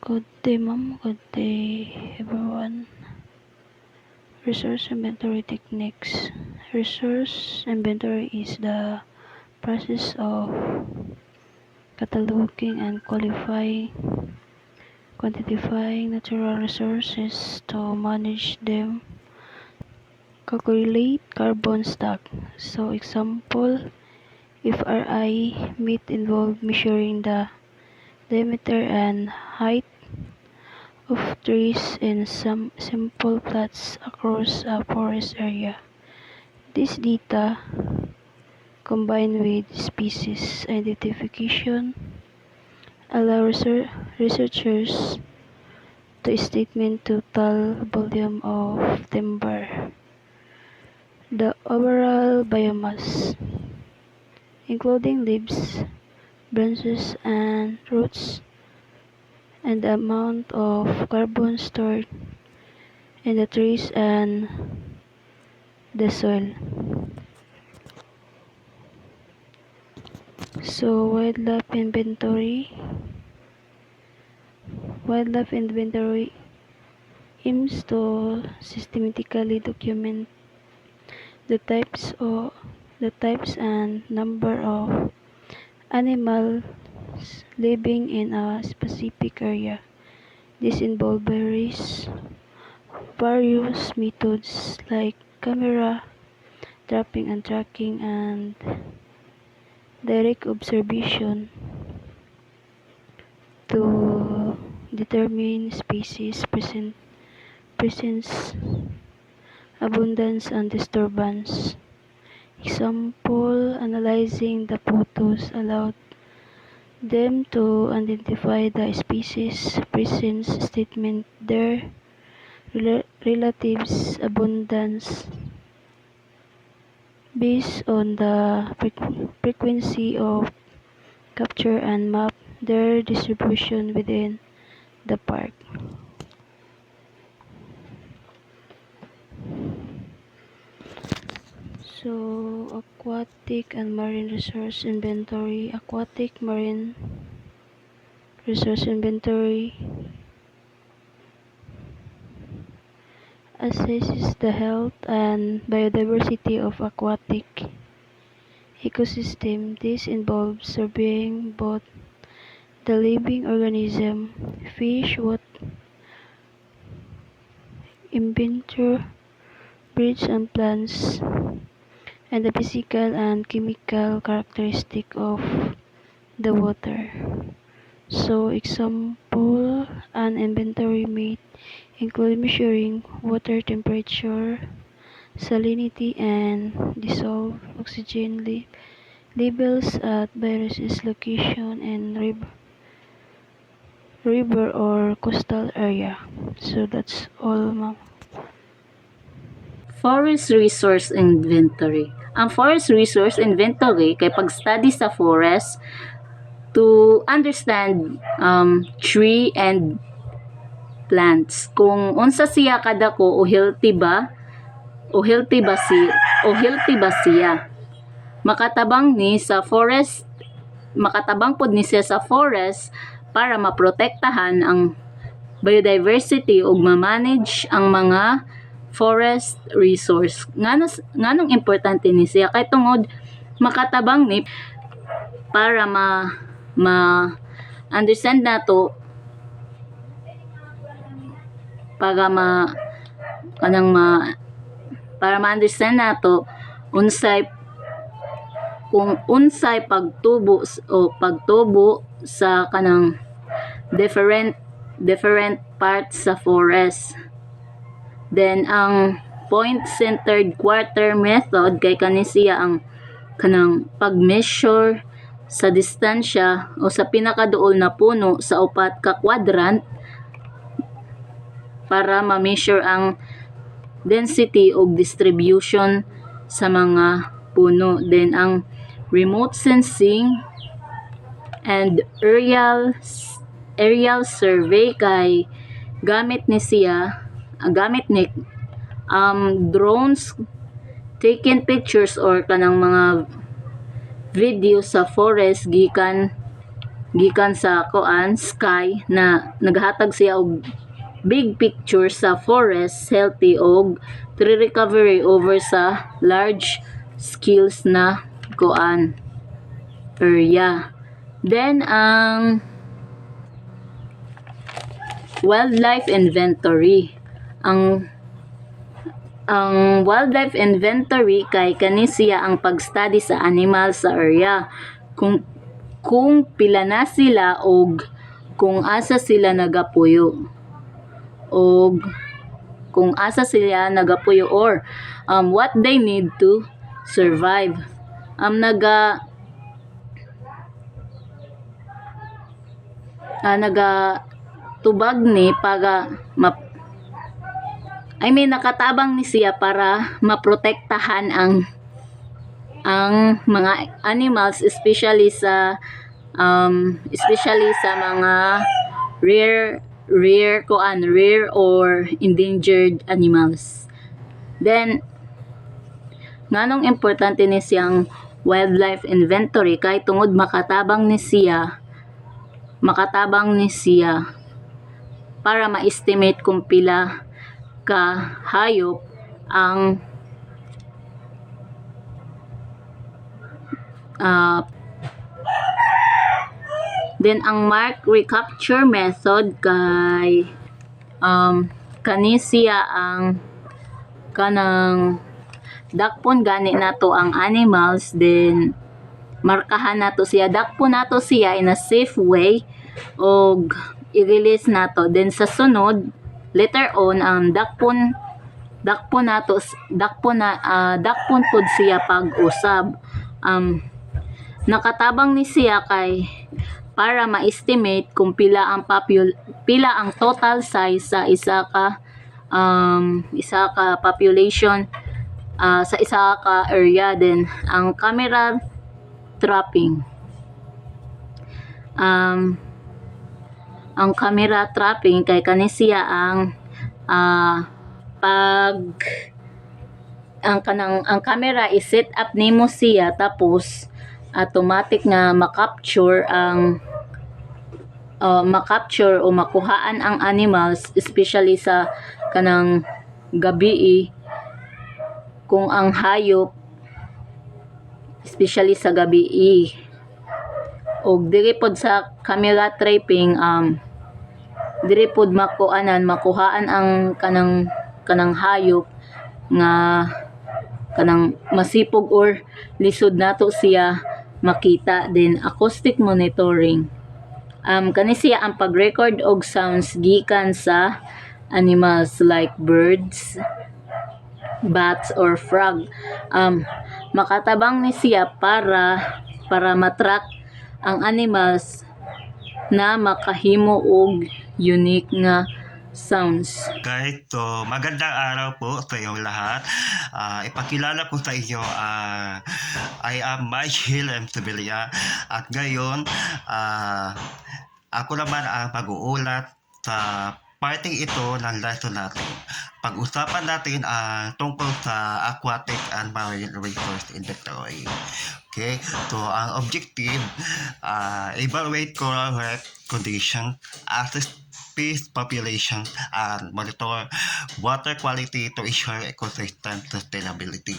Good day, ma'am. Good day, everyone. Resource inventory techniques. Resource inventory is the process of cataloging and quantifying natural resources to manage them, calculate carbon stock. So, example, if RI meat involve measuring the diameter and height of trees in some simple plots across a forest area. This data, combined with species identification, allow researchers to estimate total volume of timber, the overall biomass, including leaves, branches, and roots, and the amount of carbon stored in the trees and the soil. So, wildlife inventory aims to systematically document the types and number of animals living in a specific area. This involves various methods like camera trapping and tracking and direct observation to determine species presence, abundance, and disturbance. Example, analyzing the photos allowed them to identify the species presence, statement their relatives abundance based on the frequency of capture and map their distribution within the park. So, aquatic and marine resource inventory. Aquatic marine resource inventory assesses the health and biodiversity of aquatic ecosystem. This involves surveying both the living organism, fish, invertebrates, and plants, and the physical and chemical characteristic of the water. So, example, an inventory may include measuring water temperature, salinity, and dissolved oxygen levels at various location in river or coastal area. So that's all, ma'am. Forest Resource Inventory. Ang Forest Resource Inventory kay pag-study sa forest to understand tree and plants. Kung unsa siya kadako o healthy ba siya. Makatabang pod ni siya sa forest para maprotektahan ang biodiversity ug ma-manage ang mga forest resource. Nganong importante ni siya kay tungod makatabang ni para understand nato para ma-understand nato kung unsay pagtubo sa kanang different parts sa forest. Then ang point-centered quarter method kay kani siya ang kanang pag-measure sa distansya o sa pinakaduol na puno sa upat ka quadrant para ma-measure ang density o distribution sa mga puno. Then ang remote sensing and aerial survey kay gamit ni drones taken pictures or kanang mga video sa forest gikan gikan sa sky na naghatag siya og big picture sa forest healthy og tree recovery over sa large skills na area. Then ang wildlife inventory. Ang wildlife inventory kay kani siya ang pag-study sa animal sa area. Kung pila na sila og kung asa sila nagapuyo. Og kung asa sila nagapuyo or what they need to survive. Nagatubag ni nakatabang ni siya para maprotektahan ang mga animals especially sa mga rare or endangered animals. Then nganong importante ni siyang wildlife inventory kay tungod makatabang ni siya para ma-estimate kung pila ka hayop ang then ang mark recapture method kay kani siya ang kanang dakpon gani nato ang animals, then markahan nato siya, dakpon nato siya in a safe way og i-release nato, then sa sunod later on dakpon pod siya pag-usab. Nakatabang ni siya kay para ma-estimate kung pila ang total size sa isa ka population sa isa ka area. Then ang camera trapping kay kani siya ang ang camera i-set up nimo siya tapos automatic nga makapture o makuhaan ang animals especially sa kanang gabi kung ang hayop especially sa gabi og diri pod sa camera trapping diri pod makuhaan ang kanang hayop nga kanang masipog or lisod nato siya makita. Then acoustic monitoring kani siya ang pag-record og sounds gikan sa animals like birds, bats or frog. Makatabang ni siya para matrack ang animals na makahimo og unique nga sounds. Okay, so magandang araw po sa inyong lahat. Ipakilala ko sa inyo, I am Michael M. Sevilla at ngayon ako naman ang mag-uulat sa parting ito ng lesson natin. Pag-usapan natin ang tungkol sa aquatic and marine resource inventory. Okay, so ang objective, evaluate coral reef condition, assess fish population, and monitor water quality to ensure ecosystem sustainability.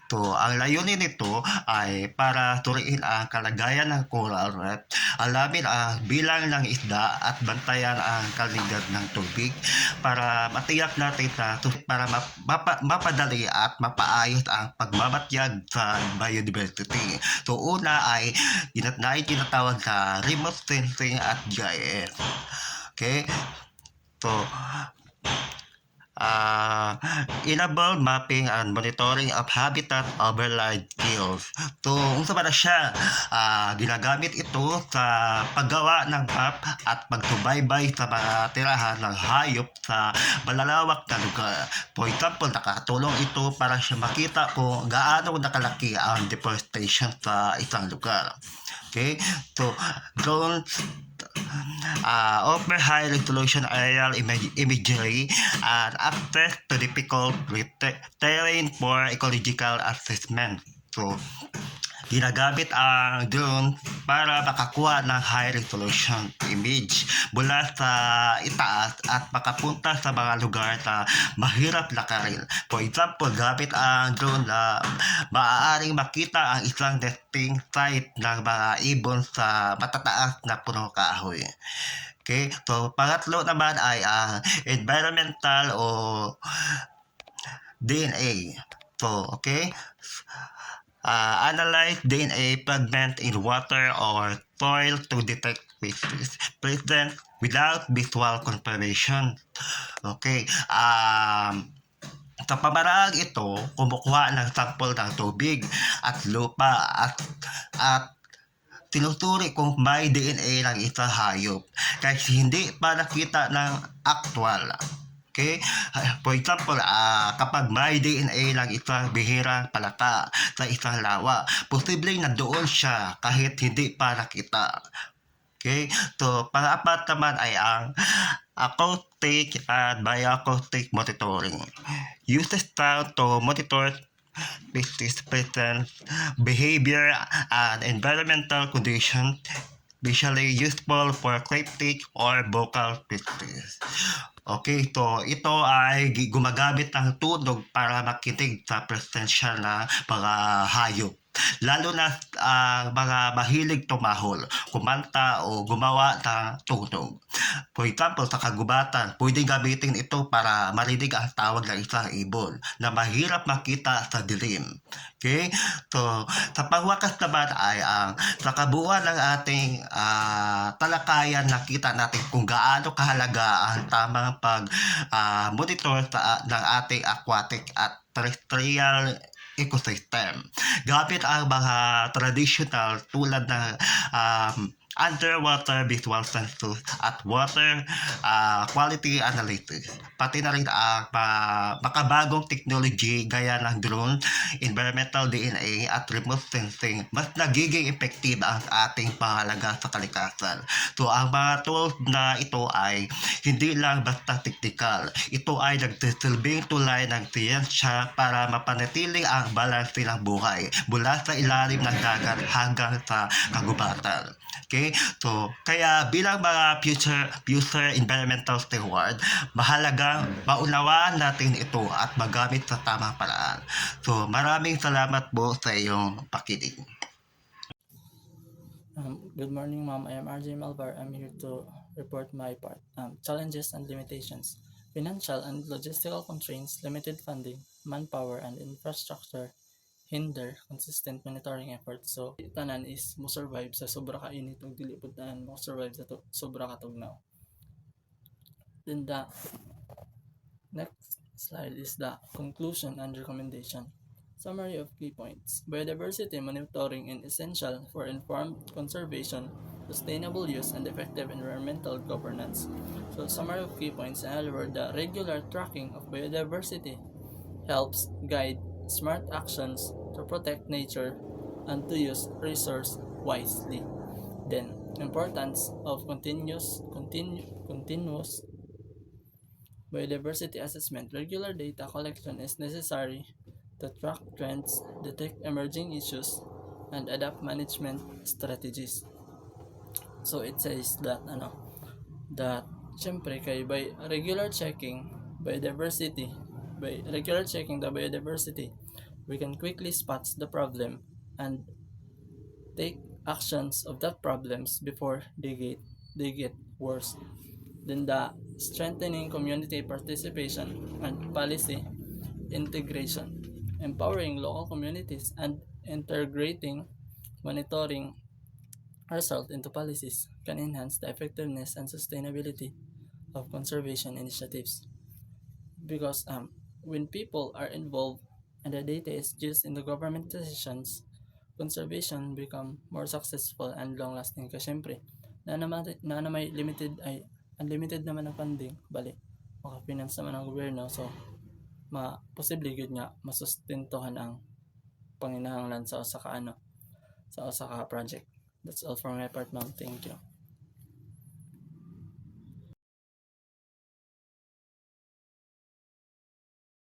So, ang layunin nito ay para suriin ang kalagayan ng coral reef, alamin ang bilang ng isda at bantayan ang kalidad ng tubig para matiyak natin para mapadali at mapaayos ang pagmamatiyag sa biodiversity. So, una ay tinatawag sa remote sensing at GIS. Okay, so enable mapping and monitoring of habitat overlay skills. So, unsa ba na siya? Ginagamit ito sa paggawa ng map at pagsubaybay sa mga tirahan ng hayop sa malalawak na lugar. For example, nakatulong ito para siya makita kung gaano nakalaki ang deforestation sa isang lugar. Okay, so drone offer high resolution aerial imagery and access to difficult terrain for ecological assessment. So, ginagamit ang drone para makakuha ng high resolution image mula sa itaas at makapunta sa mga lugar na mahirap lakarin. For example, gamit ang drone na maaaring makita ang isang nesting site ng mga ibon sa matataas na puno kahoy. Okay, so pangatlo naman ay ang environmental o DNA. So, okay, analyze DNA fragment in water or soil to detect species present without visual confirmation. Okay, sa pamaraang ito, kumukuha ng sample ng tubig at lupa at tinuturi kung may DNA ng isang hayop kasi hindi pa nakita ng actual. Okay? For example, kapag may DNA ng isang bihirang palaka sa isang lawa, posibleng nandoon siya kahit hindi pa nakita. Okay? So, pang-apat naman ay ang acoustic and bioacoustic monitoring. Uses sound to monitor species presence, behavior, and environmental conditions, visually useful for cryptic or vocal species. Okay, so ito ay gumagamit ng tunog para makinig sa presensya ng mga hayop. Lalo na mga mahilig tumahol, kumanta o gumawa ng tunog. For example, sa kagubatan, pwedeng gamitin ito para marinig ang tawag ng isang ibon na mahirap makita sa dilim. Okay? So, sa pangwakas naman ay sa kabuuan ng ating talakayan, nakita natin kung gaano kahalaga ang tamang pag-monitor ng ating aquatic at terrestrial ecosystem. Gamit ang mga traditional tulad ng underwater visual sensors at water quality analytics. Pati na rin ang makabagong technology gaya ng drone, environmental DNA at remote sensing. Mas nagiging effective ang ating pangalaga sa kalikasan. So ang mga tools na ito ay hindi lang basta technical. Ito ay nagsisilbing tulay ng siyensya para mapanatiling ang balanse ng buhay mula sa ilalim ng dagat hanggang sa kagubatan. Okay? So, kaya bilang mga future environmental steward, mahalagang maunawaan natin ito at magamit sa tamang paraan. So, maraming salamat po sa iyong pakinig. Good morning, ma'am. I am RJ Malvar. I'm here to report my part. Challenges and limitations. Financial and logistical constraints, limited funding, manpower, and infrastructure hinder consistent monitoring efforts. So, tanan is mo survive sa sobra ka init ug dili pud tanan mo survive sa sobra ka tugnaw. Then the next slide is the conclusion and recommendation. Summary of key points. Biodiversity monitoring is essential for informed conservation, sustainable use, and effective environmental governance. So, summary of key points. In other words, the regular tracking of biodiversity helps guide smart actions to protect nature and to use resource wisely. Then, importance of continuous biodiversity assessment. Regular data collection is necessary to track trends, detect emerging issues, and adapt management strategies. So it says that syempre kay by regular checking the biodiversity, we can quickly spot the problem and take actions of that problems before they get worse. Then the strengthening community participation and policy integration, empowering local communities and integrating monitoring result into policies can enhance the effectiveness and sustainability of conservation initiatives. Because when people are involved and the data is used in the government decisions, conservation become more successful and long-lasting. Kasi syempre, na may limited ay unlimited naman ang funding, bali, maka-finance naman ang gobyerno, so posible good nga masustentuhan ang panginahanglan sa usa ka project. That's all from my part, ma'am. Thank you.